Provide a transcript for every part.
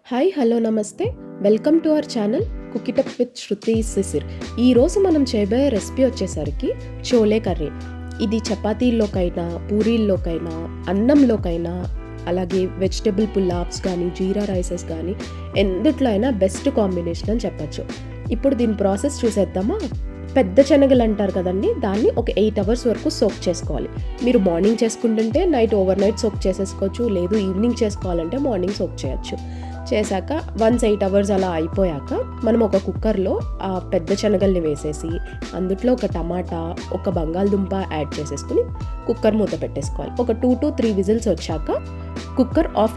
Hi hello నమస్తే welcome to our channel cook it up with Shruti Sisir. ఈరోజు మనం చేయబోయే రెసిపీ వచ్చేసరికి చోలే కర్రీ. ఇది చపాతీల్లోకైనా పూరీల్లోకైనా అన్నంలోకైనా అలాగే వెజిటబుల్ పులావ్స్ కానీ జీరా రైసెస్ కానీ ఎందుట్లో అయినా బెస్ట్ కాంబినేషన్ అని చెప్పచ్చు. ఇప్పుడు దీని ప్రాసెస్ చూసేద్దామా. పెద్ద శనగలు అంటారు కదండి, దాన్ని ఒక 8 అవర్స్ వరకు సోక్ చేసుకోవాలి. మీరు మార్నింగ్ చేసుకుంటుంటే నైట్ ఓవర్ నైట్ సోక్ చేసేసుకోవచ్చు, లేదు ఈవినింగ్ చేసుకోవాలంటే మార్నింగ్ సోక్ చేయొచ్చు. చేశాక 8 అవర్స్ అలా అయిపోయాక మనం ఒక కుక్కర్లో ఆ పెద్ద శనగల్ని వేసేసి అందుట్లో ఒక టమాటా, ఒక బంగాళదుంప యాడ్ చేసేసుకుని కుక్కర్ మూత పెట్టేసుకోవాలి. ఒక 2 to 3 విజిల్స్ వచ్చాక కుక్కర్ ఆఫ్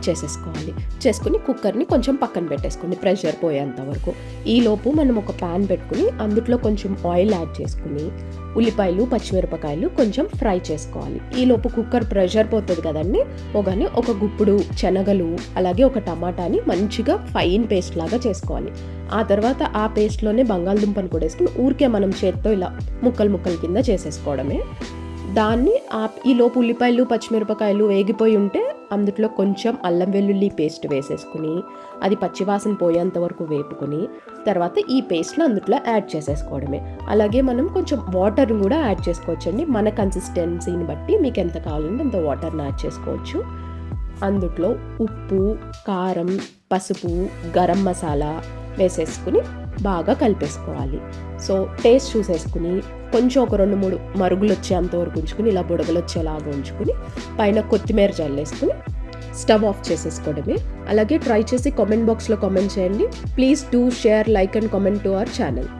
చేసుకుని కుక్కర్ని కొంచెం పక్కన పెట్టేసుకోండి ప్రెషర్ పోయేంత వరకు. ఈలోపు మనం ఒక ప్యాన్ పెట్టుకుని అందుట్లో కొంచెం ఆయిల్ యాడ్ చేసుకుని ఉల్లిపాయలు పచ్చిమిరపకాయలు కొంచెం ఫ్రై చేసుకోవాలి. ఈలోపు కుక్కర్ ప్రెషర్ పోతుంది కదండి, పోగానే ఒక గుప్పుడు శనగలు అలాగే ఒక టమాటాని మంచిగా ఫైన్ పేస్ట్ లాగా చేసుకోవాలి. ఆ తర్వాత ఆ పేస్ట్లోనే బంగాళదుంపను కూడా వేసుకుని ఊరికే మనం చేత్తో ఇలా ముక్కలు కింద చేసేసుకోవడమే. దాన్ని ఈలోపు ఉల్లిపాయలు పచ్చిమిరపకాయలు వేగిపోయి ఉంటే అందులో కొంచెం అల్లం వెల్లుల్లి పేస్ట్ వేసేసుకుని అది పచ్చివాసన పోయేంత వరకు వేపుకొని తర్వాత ఈ పేస్ట్ని అందులో యాడ్ చేసేసుకోవడమే. అలాగే మనం కొంచెం వాటర్ని కూడా యాడ్ చేసుకోవచ్చండి. మన కన్సిస్టెన్సీని బట్టి మీకు ఎంత కావాలంటే అంత వాటర్ని యాడ్ చేసుకోవచ్చు. అందులో ఉప్పు, కారం, పసుపు, గరం మసాలా వేసేసుకుని బాగా కలిపేసుకోవాలి. సో టేస్ట్ చూసేసుకుని కొంచెం ఒక 2-3 మరుగులు వచ్చేంత వరకు ఉంచుకుని ఇలా బుడగలు వచ్చేలాగా ఉంచుకుని పైన కొత్తిమీర జల్లేసుకుని స్టవ్ ఆఫ్ చేసేసుకోవడమే. అలాగే ట్రై చేసి కామెంట్ బాక్స్లో కామెంట్ చేయండి. Please do share, like and comment to our channel.